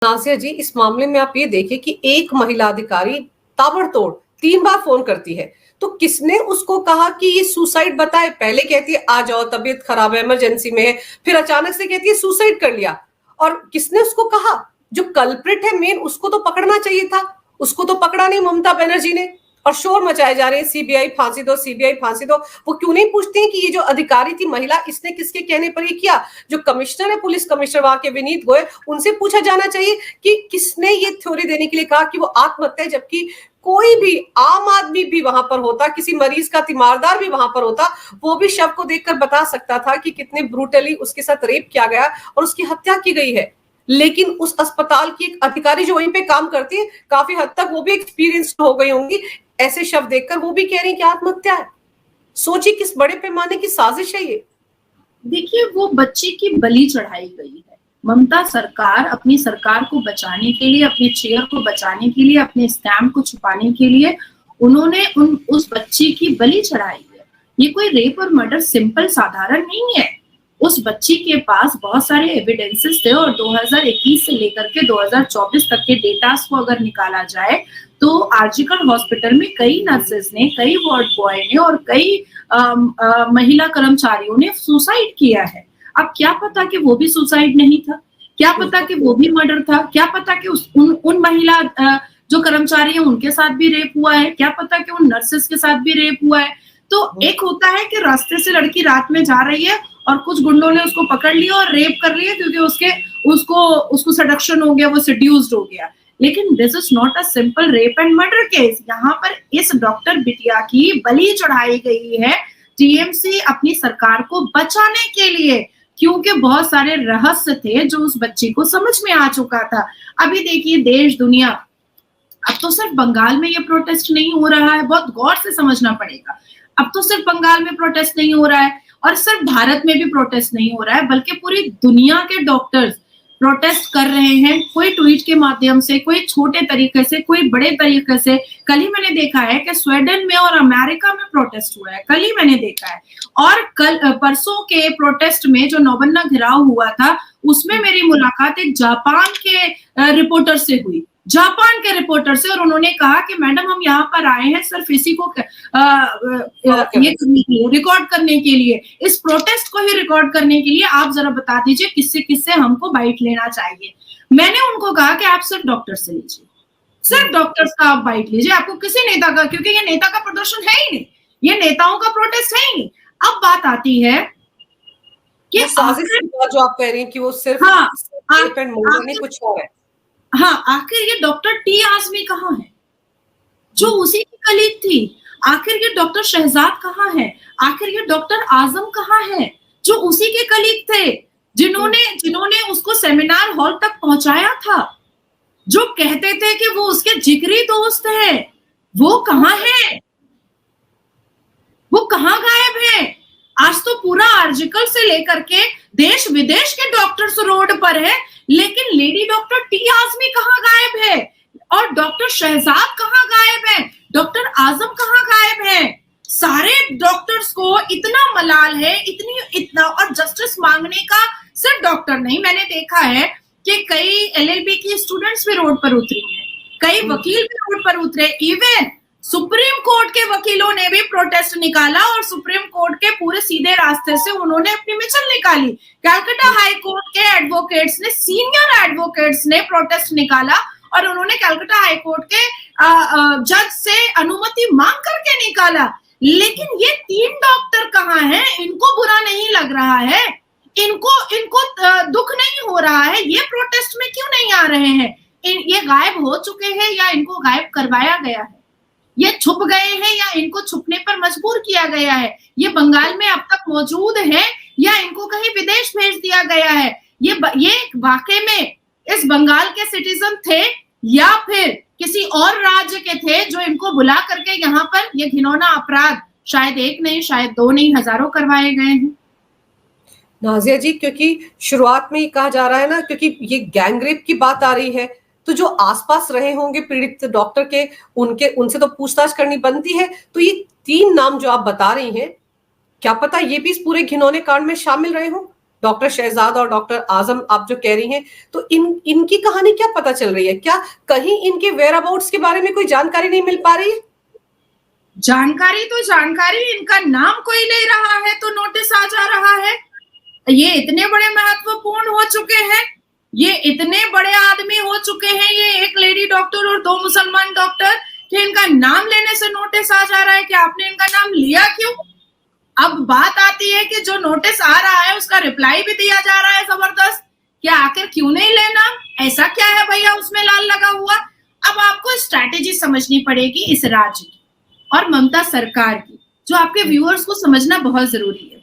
नाज़िया जी, इस मामले में आप ये देखिए कि एक महिला अधिकारी ताबड़तोड़ 3 बार फ़ोन करती है। तो किसने उसको कहा कि ये सुसाइड बताए? पहले कहती है आ जाओ, तबीयत खराब है, इमरजेंसी में है, फिर अचानक से कहती है सुसाइड कर लिया। और किसने उसको कहा? जो कल्प्रिट है मेन, उसको तो पकड़ना चाहिए था। उसको तो पकड़ा नहीं ममता बनर्जी ने। और शोर मचाए जा रहे हैं सीबीआई फांसी दो, सीबीआई फांसी दो। वो क्यों नहीं पूछती हैं कि ये जो अधिकारी थी महिला, इसने किसके कहने पर ये किया? जो कमिश्नर है, पुलिस कमिश्नर वहां के विनीत गोयल, उनसे पूछा जाना चाहिए कि किसने ये थ्योरी देने के लिए कहा कि वो आत्महत्या है, जबकि कोई भी आम आदमी भी वहां पर होता, किसी मरीज का तीमारदार भी वहां पर होता, वो भी शव को देखकर बता सकता था कि कितने ब्रूटली उसके साथ रेप किया गया और उसकी हत्या की गई है। लेकिन उस अस्पताल की एक अधिकारी जो वहीं पे काम करती है, काफी हद तक वो भी एक्सपीरियंस्ड हो गई होंगी, ऐसे शव देखकर वो भी कह रही कि आत्महत्या है। सोचिए किस बड़े पैमाने की साजिश है ये। देखिए, वो बच्चे की बलि चढ़ाई गई है। ममता सरकार अपनी सरकार को बचाने के लिए, अपने चेयर को बचाने के लिए, अपने स्टैम्प को छुपाने के लिए उन्होंने उस बच्ची की बलि चढ़ाई है। ये कोई रेप और मर्डर सिंपल साधारण नहीं है। उस बच्ची के पास बहुत सारे एविडेंसेस थे और 2021 से लेकर के 2024 तक के डेटास को अगर निकाला जाए तो आरजीकर हॉस्पिटल में कई नर्सेस ने, कई वार्ड बॉय ने और कई महिला कर्मचारियों ने सुसाइड किया है। अब क्या पता कि वो भी सुसाइड नहीं था, क्या पता कि वो भी मर्डर था, क्या पता कि उन महिला जो कर्मचारी हैं उनके साथ भी रेप हुआ है, क्या पता कि उन नर्सेस के साथ भी रेप हुआ है। तो एक होता है कि रास्ते से लड़की रात में जा रही है और कुछ गुंडों ने उसको पकड़ लिया और रेप कर लिया क्योंकि उसको सडक्शन हो गया, वो सेड्यूस्ड हो गया। लेकिन this is not a simple rape and murder case. यहाँ पर इस डॉक्टर बिटिया की बलि चढ़ाई गई है टीएमसी अपनी सरकार को बचाने के लिए, क्योंकि बहुत सारे रहस्य थे जो उस बच्ची को समझ में आ चुका था। अभी देखिए देश दुनिया, अब तो सिर्फ बंगाल में ये प्रोटेस्ट नहीं हो रहा है, बहुत गौर से समझना पड़ेगा। अब तो सिर्फ बंगाल में प्रोटेस्ट नहीं हो रहा है और सिर्फ भारत में भी प्रोटेस्ट नहीं हो रहा है, बल्कि पूरी दुनिया के डॉक्टर्स प्रोटेस्ट कर रहे हैं, कोई ट्वीट के माध्यम से, कोई छोटे तरीके से, कोई बड़े तरीके से। कल ही मैंने देखा है कि स्वीडन में और अमेरिका में प्रोटेस्ट हुआ है, कल ही मैंने देखा है। और कल परसों के प्रोटेस्ट में जो नौबन्ना घेराव हुआ था उसमें मेरी मुलाकात एक जापान के रिपोर्टर से हुई, जापान के रिपोर्टर से, और उन्होंने कहा कि मैडम हम यहाँ पर आए हैं सिर्फ इसी को ये करने के लिए, रिकॉर्ड करने के लिए, इस प्रोटेस्ट को ही रिकॉर्ड करने के लिए आप जरा बता दीजिए किससे किससे हमको बाइट लेना चाहिए। मैंने उनको कहा कि आप सिर्फ डॉक्टर से लीजिए, सिर्फ डॉक्टर्स का आप बाइट लीजिए, आपको किसी नेता का, क्योंकि ये नेता का प्रदर्शन है ही नहीं, ये नेताओं का प्रोटेस्ट है ही नहीं। अब बात आती है कि जो आप कह रही हैं कि वो सिर्फ कुछ और है। हाँ, आखिर ये डॉक्टर टी आजमी कहाँ है जो उसी की कलीग थी? आखिर ये डॉक्टर शहजाद कहाँ है? आखिर ये डॉक्टर आजम कहाँ है जो उसी के कलीग थे, जिन्होंने उसको सेमिनार हॉल तक पहुंचाया था, जो कहते थे कि वो उसके जिगरी दोस्त है? वो कहाँ है? वो कहाँ गायब है? आज तो पूरा आर्जिकल से लेकर के देश विदेश के डॉक्टर्स रोड पर है, लेकिन लेडी डॉक्टर टी आजमी कहाँ गायब है? और डॉक्टर शहजाद कहाँ गायब है? डॉक्टर आजम कहाँ गायब है? सारे डॉक्टर्स को इतना मलाल है, इतना और जस्टिस मांगने का। सिर्फ डॉक्टर नहीं, मैंने देखा है कि कई एलएलबी की स्टूडेंट्स भी रोड पर उतरी हैं, कई वकील भी रोड पर उतरे, इवन सुप्रीम कोर्ट के वकीलों ने भी प्रोटेस्ट निकाला और सुप्रीम कोर्ट के पूरे सीधे रास्ते से उन्होंने अपनी मिसल निकाली। कलकत्ता हाई कोर्ट के एडवोकेट्स ने, सीनियर एडवोकेट्स ने प्रोटेस्ट निकाला और उन्होंने कलकत्ता हाई कोर्ट के जज से अनुमति मांग करके निकाला। लेकिन ये 3 डॉक्टर कहाँ हैं? इनको बुरा नहीं लग रहा है, इनको दुख नहीं हो रहा है, ये प्रोटेस्ट में क्यों नहीं आ रहे हैं? ये गायब हो चुके हैं या इनको गायब करवाया गया है? ये छुप गए हैं या इनको छुपने पर मजबूर किया गया है? ये बंगाल में अब तक मौजूद है या इनको कहीं विदेश भेज दिया गया है? ये वाकई में इस बंगाल के सिटीजन थे या फिर किसी और राज्य के थे जो इनको बुला करके यहाँ पर ये घिनौना अपराध शायद 1 नहीं, शायद 2 नहीं, हजारों करवाए गए हैं। नाज़िया जी, क्योंकि शुरुआत में ही कहा जा रहा है ना, क्योंकि ये गैंगरेप की बात आ रही है, तो जो आसपास रहे होंगे पीड़ित डॉक्टर के, उनसे तो पूछताछ करनी बनती है। तो ये 3 नाम जो आप बता रही हैं, क्या पता ये भी इस पूरे घिनौने कांड में शामिल रहे हों? डॉक्टर शहजाद और डॉक्टर आजम आप जो कह रही हैं, तो इनकी कहानी क्या पता चल रही है? क्या कहीं इनके वेयर अबाउट्स के बारे में कोई जानकारी नहीं मिल पा रही है? जानकारी तो जानकारी, इनका नाम कोई ले रहा है तो नोटिस आ जा रहा है। ये इतने बड़े महत्वपूर्ण हो चुके हैं, ये इतने बड़े आदमी हो चुके हैं, ये एक लेडी डॉक्टर और 2 मुसलमान डॉक्टर, कि इनका नाम लेने से नोटिस आ जा रहा है कि आपने इनका नाम लिया क्यों? अब बात आती है कि जो नोटिस आ रहा है उसका रिप्लाई भी दिया जा रहा है जबरदस्त, क्या आखिर क्यों नहीं लेना, ऐसा क्या है भैया उसमें लाल लगा हुआ। अब आपको स्ट्रैटेजी समझनी पड़ेगी इस राज्य की और ममता सरकार की, जो आपके व्यूअर्स को समझना बहुत जरूरी है।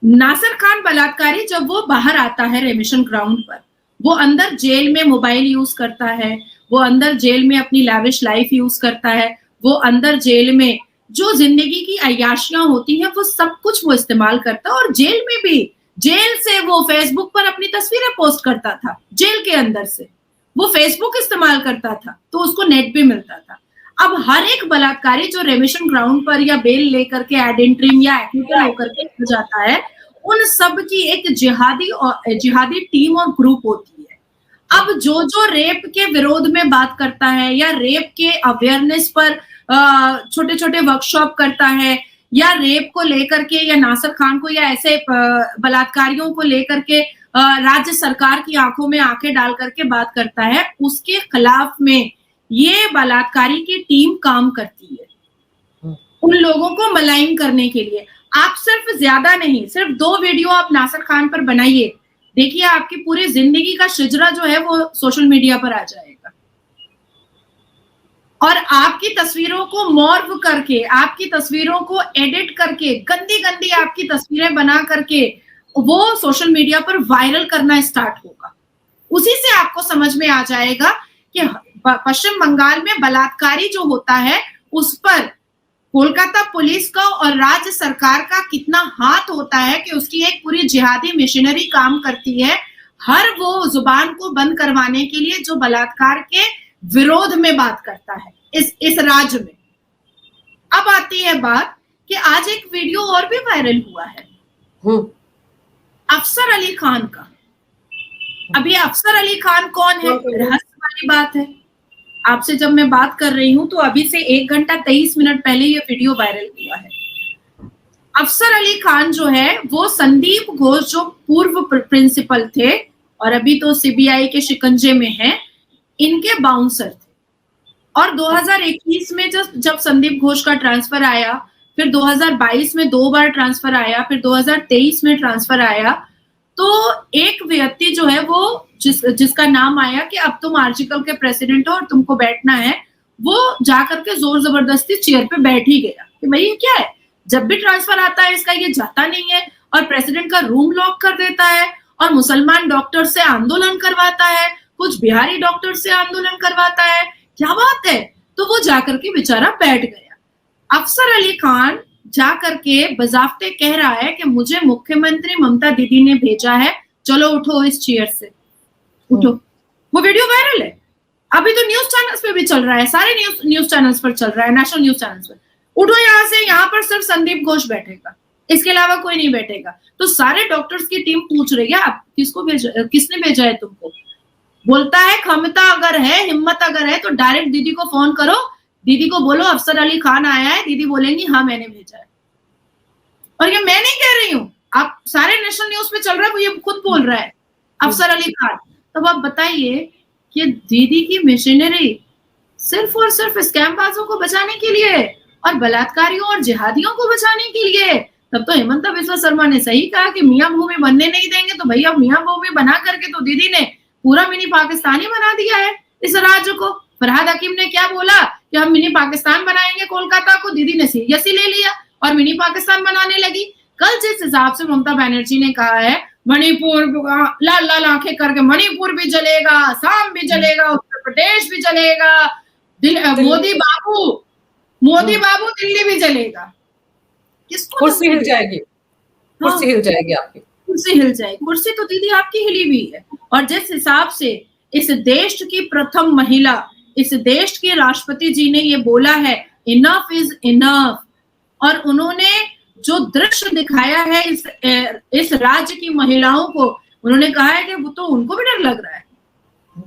नासिर खान बलात्कारी जब वो बाहर आता है रेमिशन ग्राउंड पर, वो अंदर जेल में मोबाइल यूज करता है, वो अंदर जेल में अपनी लैविश लाइफ यूज करता है, वो अंदर जेल में जो जिंदगी की अय्याशियां होती हैं वो सब कुछ वो इस्तेमाल करता है। और जेल में भी, जेल से वो फेसबुक पर अपनी तस्वीरें पोस्ट करता था, जेल के अंदर से वो फेसबुक इस्तेमाल करता था तो उसको नेट भी मिलता था। अब हर एक बलात्कारी जो रेमिशन ग्राउंड पर या बेल लेकर के एड इंट्रीम या एक्विटल होकर के जाता है, उन सब की एक जिहादी टीम और ग्रुप होती है। अब जो जो रेप के विरोध में बात करता है या रेप के अवेयरनेस पर छोटे छोटे वर्कशॉप करता है, या रेप को लेकर के या नासिर खान को या ऐसे बलात्कारियों को लेकर के राज्य सरकार की आंखों में आंखें डाल करके बात करता है, उसके खिलाफ में ये बलात्कारी की टीम काम करती है उन लोगों को मलाइन करने के लिए। आप सिर्फ ज्यादा नहीं, सिर्फ 2 वीडियो आप नासिर खान पर बनाइए, देखिए आपकी पूरी जिंदगी का शिजरा जो है वो सोशल मीडिया पर आ जाएगा। और आपकी तस्वीरों को मॉर्फ करके, आपकी तस्वीरों को एडिट करके, गंदी गंदी आपकी तस्वीरें बना करके वो सोशल मीडिया पर वायरल करना स्टार्ट होगा। उसी से आपको समझ में आ जाएगा कि पश्चिम बंगाल में बलात्कारी जो होता है उस पर कोलकाता पुलिस का और राज्य सरकार का कितना हाथ होता है, कि उसकी एक पूरी जिहादी मिशनरी काम करती है हर वो जुबान को बंद करवाने के लिए जो बलात्कार के विरोध में बात करता है इस राज्य में। अब आती है बात कि आज एक वीडियो और भी वायरल हुआ है अफसर अली खान का। अब ये अफसर अली खान कौन है, रहस्य वाली बात है। आपसे जब मैं बात कर रही हूं तो अभी से 1 घंटा 23 मिनट पहले ये वीडियो वायरल हुआ है। अफसर अली खान जो है वो संदीप घोष जो पूर्व प्रिंसिपल थे और अभी तो सीबीआई के शिकंजे में हैं, इनके बाउंसर थे। और 2021 में जब संदीप घोष का ट्रांसफर आया, फिर 2022 में 2 बार ट्रांसफर आया, फिर 2023 में ट्रांसफर आया, तो एक व्यक्ति जो है वो जिसका नाम आया कि अब तुम आर्जिकल के प्रेसिडेंट हो और तुमको बैठना है, वो जाकर के जोर जबरदस्ती चेयर पे बैठ ही गया कि भाई ये क्या है, जब भी ट्रांसफर आता है इसका ये जाता नहीं है और प्रेसिडेंट का रूम लॉक कर देता है और मुसलमान डॉक्टर से आंदोलन करवाता है, कुछ बिहारी डॉक्टर से आंदोलन करवाता है, क्या बात है। तो वो जाकर के बेचारा बैठ गया। अफसर अली खान जाकर के बजाफ्ते कह रहा है कि मुझे मुख्यमंत्री ममता दीदी ने भेजा है, चलो उठो इस चेयर से, उठो। वो वीडियो वायरल है, अभी तो न्यूज चैनल्स पे भी चल रहा है, सारे न्यूज चैनल्स पर चल रहा है, नेशनल न्यूज चैनल्स पर। उठो यहाँ से, यहाँ पर सिर्फ संदीप घोष बैठेगा, इसके अलावा कोई नहीं बैठेगा। तो सारे डॉक्टर्स की टीम पूछ रही है आप किसको भेजा, किसने भेजा है तुमको। बोलता है क्षमता अगर है, हिम्मत अगर है तो डायरेक्ट दीदी को फोन करो, दीदी को बोलो अफसर अली खान आया है, दीदी बोलेंगी हाँ मैंने भेजा है। और ये मैं नहीं कह रही हूँ, आप सारे नेशनल न्यूज पे चल रहा है, वो ये खुद बोल रहा है अफसर अली खान। तब आप बताइए कि दीदी की मिशनरी सिर्फ और सिर्फ स्कैमबाजों को बचाने के लिए और बलात्कारियों और जिहादियों को बचाने के लिए। तब तो हेमंता बिस्वा शर्मा ने सही कहा कि मियां भूमि बनने नहीं देंगे, तो भैया मियां भूमि बना करके तो दीदी ने पूरा मिनी पाकिस्तान ही बना दिया है इस राज्य को। फरहाद हकीम ने क्या बोला कि हम मिनी पाकिस्तान बनाएंगे कोलकाता को, दीदी ने सीरियसली ले लिया और मिनी पाकिस्तान बनाने लगी। कल जिस हिसाब से ममता बनर्जी ने कहा है मणिपुर लाल लाल आंखें करके मणिपुर भी जलेगा, असम भी जलेगा, उत्तर प्रदेश भी जलेगा, मोदी बाबू दिल्ली भी जलेगा, किसको कुर्सी हिल जाएगी, कुर्सी हिल जाएगी आपकी, कुर्सी हिल जाएगी। कुर्सी तो दीदी आपकी हिली हुई है। और जिस हिसाब से इस देश की प्रथम महिला, इस देश के राष्ट्रपति जी ने ये बोला है इनफ इज इनफ, और उन्होंने जो दृश्य दिखाया है इस राज्य की महिलाओं को, उन्होंने कहा है कि वो तो उनको भी डर लग रहा है।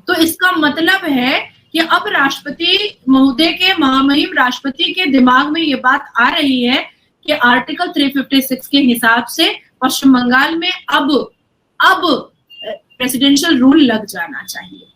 तो इसका मतलब है कि अब राष्ट्रपति महोदय के, महामहिम राष्ट्रपति के दिमाग में ये बात आ रही है कि आर्टिकल 356 के हिसाब से पश्चिम बंगाल में अब प्रेसिडेंशियल रूल लग जाना चाहिए।